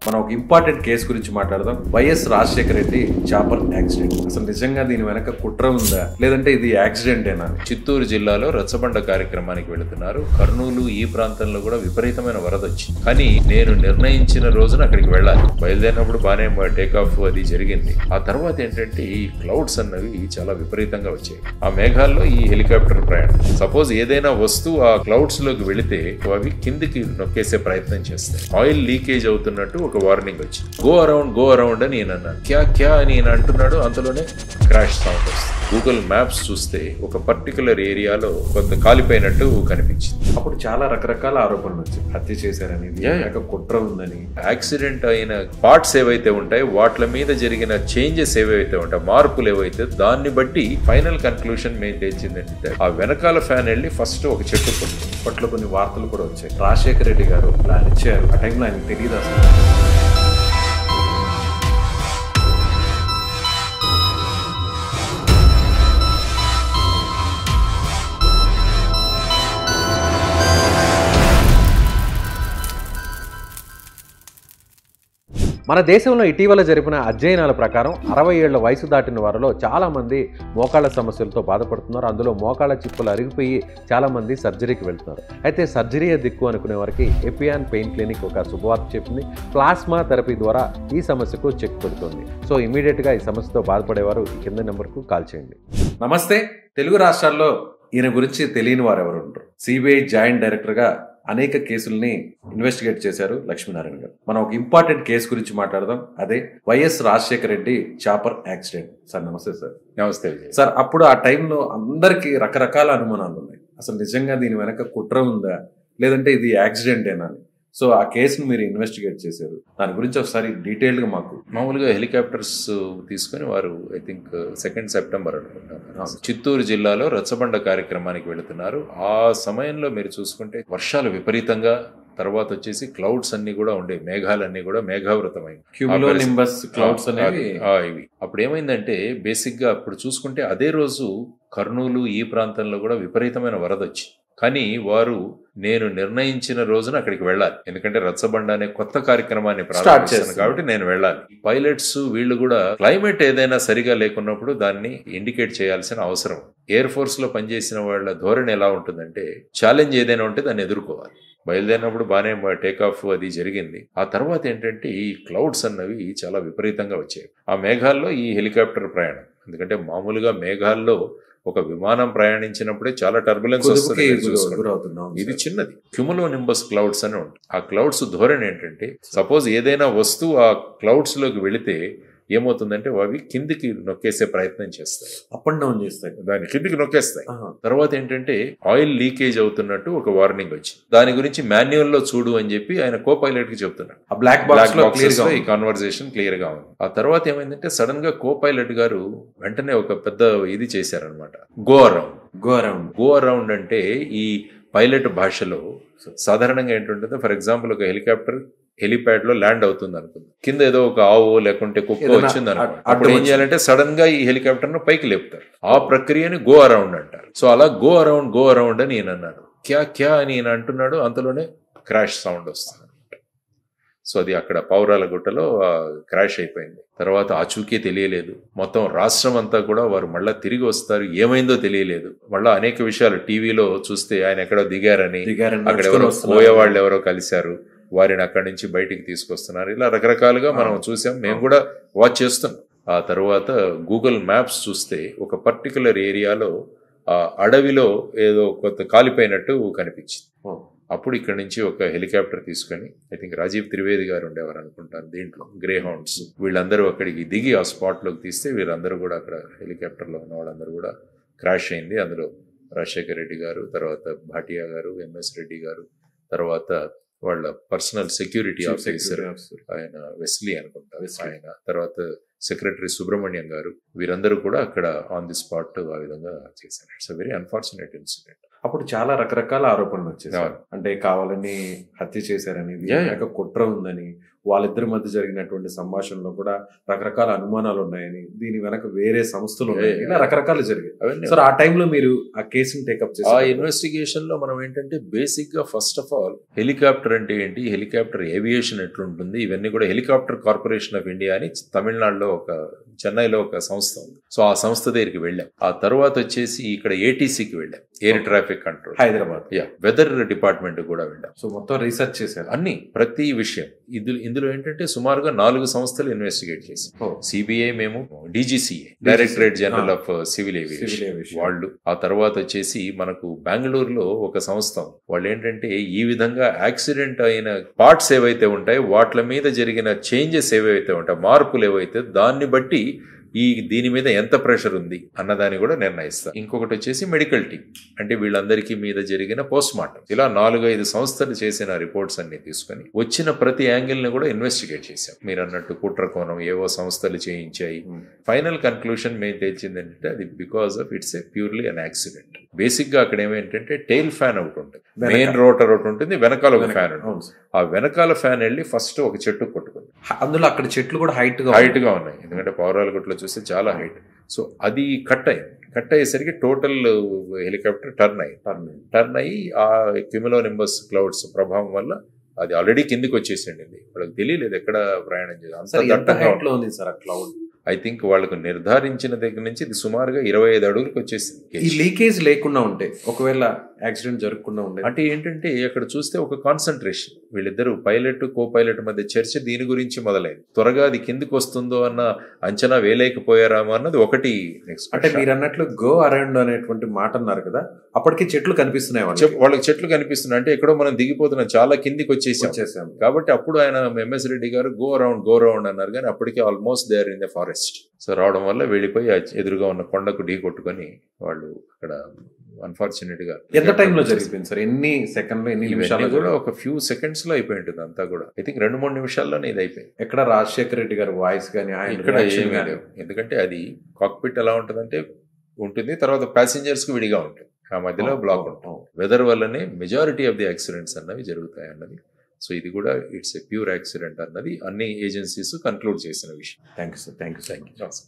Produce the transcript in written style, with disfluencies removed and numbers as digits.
మనం ఒక important case గురించి మాట్లాడదాం. YS Rajasekhara Reddy chopper accident. అసలు నిజంగా దీని వెనక కుట్ర ఉందా, లేదంటే ఇది యాక్సిడెంటేనా? చిత్తూరు జిల్లాలో రచ్చబండ కార్యక్రమానికి వెళుతున్నారు. కర్నూలు ఈ ప్రాంతంలో కూడా విపరీతమైన వరద వచ్చింది. కానీ నేను నిర్ణయించిన రోజున అక్కడికి వెళ్ళాలి. బయలుదేరినప్పుడు బాగానే టేక్ ఆఫ్ అది జరిగింది. ఆ తర్వాత ఏంటంటే ఈ క్లౌడ్స్ అన్నవి చాలా విపరీతంగా వచ్చాయి. ఆ మేఘాల్లో ఈ హెలికాప్టర్ ప్రయాణం. సపోజ్ ఏదైనా వస్తువు ఆ క్లౌడ్స్ లోకి వెళితే అవి కిందికి నొక్కేసే ప్రయత్నం చేస్తాయి. ఆయిల్ లీకేజ్ అవుతున్నట్టు ఒక వార్నింగ్ వచ్చింది. గో అరౌండ్ అని నేను అన్నాను. క్యా అని నేను అంటున్నాడు, అంతలోనే క్రాష్ సౌండ్ వస్తుంది. గూగుల్ మ్యాప్స్ చూస్తే ఒక పర్టికులర్ ఏరియాలో కొంత కాలిపోయినట్టు కనిపించింది. అప్పుడు చాలా రకరకాల ఆరోపణలు వచ్చాయి. హత్య చేశారని, కుట్ర ఉందని. యాక్సిడెంట్ అయిన పార్ట్స్ ఏవైతే ఉంటాయో వాటి మీద జరిగిన చేంజెస్ ఏవైతే ఉంటాయి, మార్పులు ఏవైతే, దాన్ని బట్టి ఫైనల్ కన్క్లూషన్ మేము తెచ్చిందంటే ఆ వెనకాల ఫ్యాన్ వెళ్ళి ఫస్ట్ ఒక చెట్టు కొట్టింది. అప్పట్లో కొన్ని వార్తలు కూడా వచ్చాయి. రాజశేఖర రెడ్డి గారు ప్లాన్ ఇచ్చారు. ఆ టైంలో ఆయనకు తెలియదు అసలు. మన దేశంలో ఇటీవల జరిపిన అధ్యయనాల ప్రకారం 60 ఏళ్ల వయసు దాటిన వారిలో చాలామంది మోకాళ్ళ సమస్యలతో బాధపడుతున్నారు. అందులో మోకాళ్ళ చిప్పులు అరిగిపోయి చాలామంది సర్జరీకి వెళ్తున్నారు. అయితే సర్జరీయే దిక్కు అనుకునే వారికి ఎపియాన్ పెయిన్ క్లినిక్ ఒక శుభవార్త చెప్పింది. ప్లాస్మా థెరపీ ద్వారా ఈ సమస్యకు చెక్ పెడుతుంది. సో ఇమీడియట్గా ఈ సమస్యతో బాధపడేవారు ఈ కింద నెంబర్కు కాల్ చేయండి. నమస్తే. తెలుగు రాష్ట్రాల్లో ఈయన గురించి తెలియని వారు ఎవరు ఉండరు. సిబిఐ జాయింట్ డైరెక్టర్గా అనేక కేసుల్ని ఇన్వెస్టిగేట్ చేశారు లక్ష్మీనారాయణ గారు. మనం ఒక ఇంపార్టెంట్ కేసు గురించి మాట్లాడదాం. అదే YS Rajasekhara Reddy chopper accident. Sir నమస్తే. సార్ నమస్తే సార్. అప్పుడు ఆ టైంలో అందరికీ రకరకాల అనుమానాలు ఉన్నాయి. అసలు నిజంగా దీని వెనక కుట్ర ఉందా, లేదంటే ఇది యాక్సిడెంటేనా అని. సో ఆ కేసును మీరు ఇన్వెస్టిగేట్ చేశారు. దాని గురించి ఒకసారి డీటెయిల్గా మాకు. మామూలుగా హెలికాప్టర్స్ తీసుకుని వారు ఐ థింక్ 2 సెప్టెంబర్ అనుకుంటారు చిత్తూరు జిల్లాలో రచ్చబండ కార్యక్రమానికి వెళుతున్నారు. ఆ సమయంలో మీరు చూసుకుంటే వర్షాలు విపరీతంగా, తర్వాత వచ్చేసి క్లౌడ్స్ అన్ని కూడా ఉండే, మేఘాలన్నీ కూడా మేఘావృతమైంది. క్లౌడ్స్ అనేవి ఇవి అప్పుడు ఏమైందంటే బేసిక్ గా అప్పుడు చూసుకుంటే అదే రోజు కర్నూలు ఈ ప్రాంతంలో కూడా విపరీతమైన వరద వచ్చింది. కానీ వారు నేను నిర్ణయించిన రోజున అక్కడికి వెళ్ళాలి. ఎందుకంటే రచ్చబండ అనే కొత్త కార్యక్రమాన్ని ప్రారంభిస్తాను కాబట్టి నేను వెళ్ళాలి. పైలట్స్ వీళ్ళు కూడా క్లైమేట్ ఏదైనా సరిగా లేకున్నప్పుడు దాన్ని ఇండికేట్ చేయాల్సిన అవసరం. ఎయిర్ ఫోర్స్ లో పనిచేసిన వాళ్ళ ధోరణి ఎలా ఉంటుందంటే ఛాలెంజ్ ఏదైనా ఉంటే దాన్ని ఎదుర్కోవాలి. బయలుదేరినప్పుడు బాగానే టేక్ ఆఫ్ అది జరిగింది. ఆ తర్వాత ఏంటంటే ఈ క్లౌడ్స్ అన్నవి చాలా విపరీతంగా వచ్చాయి. ఆ మేఘాల్లో ఈ హెలికాప్టర్ ప్రయాణం. ఎందుకంటే మామూలుగా మేఘాల్లో ఒక విమానం ప్రయాణించినప్పుడే చాలా టర్బులెన్స్ వస్తుంది. ఇది చిన్నది క్యుములో నింబస్ క్లౌడ్స్ అని ఉంటుంది. ఆ క్లౌడ్స్ ధోరణి ఏంటంటే సపోజ్ ఏదైనా వస్తువు ఆ క్లౌడ్స్ లోకి వెళితే ఏమవుతుందంటే అవి కిందికి నొక్కేసే ప్రయత్నం చేస్తాయి. అప్ అండ్ డౌన్ చేస్తాయి, దాన్ని కిందికి నొక్కేస్తాయి. తర్వాత ఏంటంటే ఆయిల్ లీకేజ్ అవుతున్నట్టు ఒక వార్నింగ్ వచ్చింది. దాని గురించి మాన్యువల్ లో చూడు అని చెప్పి ఆయన కో పైలట్ కి చెప్తున్నాడు. ఆ బ్లాక్ బాక్స్ లో ఈ కాన్వర్సేషన్ క్లియర్ గా ఉంది. ఆ తర్వాత ఏమైందంటే సడన్ గా కో పైలట్ గారు వెంటనే ఒక పెద్ద ఇది చేశారనమాట. గో అరౌండ్ అంటే ఈ పైలట్ భాషలో సాధారణంగా ఏంటంటే ఫర్ ఎగ్జాంపుల్ ఒక హెలికాప్టర్ హెలిప్యాడ్ లో ల్యాండ్ అవుతుంది అనుకుంది. కింద ఏదో ఒక ఆవు లేకుంటే కుక్క వచ్చింది అనుకో, అప్పుడు ఏం చేయాలంటే సడన్ గా ఈ హెలికాప్టర్ ను పైకి లేపుతారు. ఆ ప్రక్రియని గో అరౌండ్ అంటారు. సో అలా గో అరౌండ్ అని నేను అన్నాను. క్యా అని నేను అంటున్నాడు, అంతలోనే క్రాష్ సౌండ్ వస్తుంది. సో అది అక్కడ పౌరాల గుట్టలో క్రాష్ అయిపోయింది. తర్వాత ఆచూకీ తెలియలేదు. మొత్తం రాష్ట్రం అంతా కూడా వారు మళ్ళా తిరిగి వస్తారు, ఏమైందో తెలియలేదు. మళ్ళా అనేక విషయాలు టీవీలో చూస్తే ఆయన ఎక్కడో దిగారని, అక్కడ ఎవరో పోయేవాళ్ళు ఎవరో కలిశారు, వారిని అక్కడి నుంచి బయటికి తీసుకొస్తున్నారు. ఇలా రకరకాలుగా మనం చూసాం, మేము కూడా వాచ్ చేస్తున్నాం. ఆ తర్వాత గూగుల్ మ్యాప్స్ చూస్తే ఒక పర్టికులర్ ఏరియాలో అడవిలో ఏదో కొత్త కాలిపోయినట్టు కనిపించింది. అప్పుడు ఇక్కడ నుంచి ఒక హెలికాప్టర్ తీసుకొని ఐ థింక్ రాజీవ్ త్రివేది గారు ఉండేవారు అనుకుంటారు దీంట్లో, గ్రే హౌండ్స్, వీళ్ళందరూ అక్కడికి దిగి ఆ స్పాట్ లోకి తీస్తే వీళ్ళందరూ కూడా అక్కడ హెలికాప్టర్ లో ఉన్న వాళ్ళందరూ కూడా క్రాష్ అయింది. అందులో రాజశేఖర్ రెడ్డి గారు, తర్వాత భాటియా గారు, ఎంఎస్ రెడ్డి గారు, తర్వాత వాళ్ళ పర్సనల్ సెక్యూరిటీ ఆఫీసర్ ఆయన వెస్లీ అనుకుంటారు ఆయన, తర్వాత సెక్రటరీ సుబ్రహ్మణ్యం గారు, వీరందరూ కూడా అక్కడ ఆన్ ది స్పాట్ ఆ విధంగా చేశారు. It's very unfortunate incident. అప్పుడు చాలా రకరకాల ఆరోపణలు వచ్చాయి. అంటే కావాలని హత్య చేశారని, కుట్ర ఉందని, వాళ్ళిద్దరి మధ్య జరిగినటువంటి సంభాషణలో కూడా రకరకాల అనుమానాలు ఉన్నాయని, దీని వెనక వేరే సంస్థలు ఉన్నాయి, ఇలా రకరకాలు జరిగాయి. అవన్నీ సార్ ఆ టైంలో మీరు ఆ కేసుని టేకప్ ఆ చేశారు. ఇన్వెస్టిగేషన్ లో మనం ఏంటంటే బేసిక్ గా ఫస్ట్ ఆఫ్ ఆల్ హెలికాప్టర్ అంటే ఏంటి, హెలికాప్టర్ ఏవియేషన్ ఎట్లుంటుంది, ఇవన్నీ కూడా హెలికాప్టర్ కార్పొరేషన్ ఆఫ్ ఇండియా అని తమిళనాడులో చెన్నైలో ఒక సంస్థ ఉంది. సో ఆ సంస్థ దగ్గరికి వెళ్ళాం. ఆ తర్వాత వచ్చేసి ఇక్కడ ఏటీసీకి వెళ్ళాం, air traffic control Hyderabad. Weather department కూడా వెళ్ళాం. సో మొత్తం రీసెర్చ్ చేశారు. అన్ని ప్రతి విషయం ఇందులో ఏంటంటే సుమారుగా 4 సంస్థలు ఇన్వెస్టిగేట్ చేశాం. సిబిఐ, మేము DGCA, directorate general of civil aviation వాళ్ళు. ఆ తర్వాత వచ్చేసి మనకు బెంగళూరులో ఒక సంస్థ, వాళ్ళు ఏంటంటే ఈ విధంగా యాక్సిడెంట్ అయిన పార్ట్స్ ఏవైతే ఉంటాయో వాటి మీద జరిగిన చేంజెస్ ఏవైతే ఉంటాయో, మార్పులు ఏవైతే, దాన్ని బట్టి దీని మీద ఎంత ప్రెషర్ ఉంది అన్నదాన్ని కూడా నిర్ణయిస్తారు. ఇంకొకటి వచ్చేసి మెడికల్ టీమ్, అంటే వీళ్ళందరికీ మీద జరిగిన పోస్ట్ మార్టం. ఇలా 4-5 సంస్థలు చేసిన రిపోర్ట్స్ అన్ని తీసుకొని వచ్చిన ప్రతి యాంగిల్ ని కూడా ఇన్వెస్టిగేట్ చేశాం. మీరు అన్నట్టు కుట్ర కోణం ఏవో సంస్థలు చేయించాయి. ఫైనల్ కన్క్లూషన్ మేము తెలిసింది ఏంటంటే అది because of it's a purely an accident. Basic గా అక్కడ ఏమేంటంటే టైల్ ఫ్యాన్ ఒకటి ఉంటుంది, మెయిన్ రోటర్ ఒకటి ఉంటుంది, వెనకాల ఒక ఫ్యాన్ ఉంటుంది. ఆ వెనకాల ఫ్యాన్ వెళ్ళి ఫస్ట్ ఒక చెట్టు కొట్టుకుంది. అందులో అక్కడ చెట్లు కూడా హైట్ గా ఉన్నాయి, ఎందుకంటే పౌరాలగుట్లో చూస్తే చాలా హైట్. సో అది కట్ అయ్యేసరికి టోటల్ హెలికాప్టర్ టర్న్ అయ్యి ఆ క్యూములోనింబస్ క్లౌడ్స్ ప్రభావం వల్ల అది ఆల్రెడీ కిందికి వచ్చేసింది. వాళ్ళకి తెలియలేదు ఎక్కడ ప్రయాణం చేయాలి. ఐ థింక్ వాళ్ళకు నిర్ధారించిన దగ్గర నుంచి ఇది సుమారుగా 25 అడుగులకు వచ్చేసింది. ఈ లీకేజ్ లేకుండా ఉంటే, ఒకవేళ యాక్సిడెంట్ జరగకుండా ఉండే అంటే ఏంటంటే అక్కడ చూస్తే ఒక కాన్సన్ట్రేషన్, వీళ్ళిద్దరు పైలట్ కో పైలట్ మధ్య చర్చ దీని గురించి మొదలైంది. త్వరగా అది కిందికి వస్తుందో అన్న అంచనా వేయలేకపోయారామో అన్నది ఒకటి. నెక్స్ట్ అంటే మీరు అన్నట్లు గో అరౌండ్ అనేటువంటి మాట అన్నారు కదా, అప్పటికి చెట్లు కనిపిస్తున్నాయి వాళ్ళకి చెట్లు కనిపిస్తున్నాయి. అంటే ఎక్కడో మనం దిగిపోతున్నాం, చాలా కిందికి వచ్చేసాం కాబట్టి అప్పుడు ఆయన ఎంఎస్ రెడ్డి గారు గో అరౌండ్ అన్నారు. కానీ అప్పటికే almost they are in the forest. So రావడం వల్ల వెళ్ళిపోయి ఎదురుగా ఉన్న కొండకు ఢీ కొట్టుకొని వాళ్ళు అక్కడ అన్ఫార్చునేట్ గా. ఎంత టైంలో జరిగిపోయింది సార్? ఎన్ని సెకండ్లు, ఎన్ని నిమిషాలు? కూడా ఒక ఫ్యూ సెకండ్స్ లో అయిపోయి ఉంటుంది అంతా కూడా. ఐ థింక్ 2-3 నిమిషాల్లోనే ఇది అయిపోయింది. ఎక్కడ రాజశేఖర రెడ్డి గారి వాయిస్ కానీ ఇక్కడ ఎందుకంటే అది కాక్పిట్ ఎలా ఉంటుందంటే ఉంటుంది, తర్వాత ప్యాసింజర్స్ కు విడిగా ఉంటుంది, ఆ మధ్యలో బ్లాక్ ఉంటుంది. వెదర్ వల్లనే మెజారిటీ ఆఫ్ ది యాక్సిడెంట్స్ అన్నవి జరుగుతాయి అన్నది. సో ఇది కూడా ఇట్స్ ఎ ప్యూర్ యాక్సిడెంట్ అన్నది అన్ని ఏజెన్సీస్ కన్క్లూడ్ చేసిన విషయం. Thank you sir.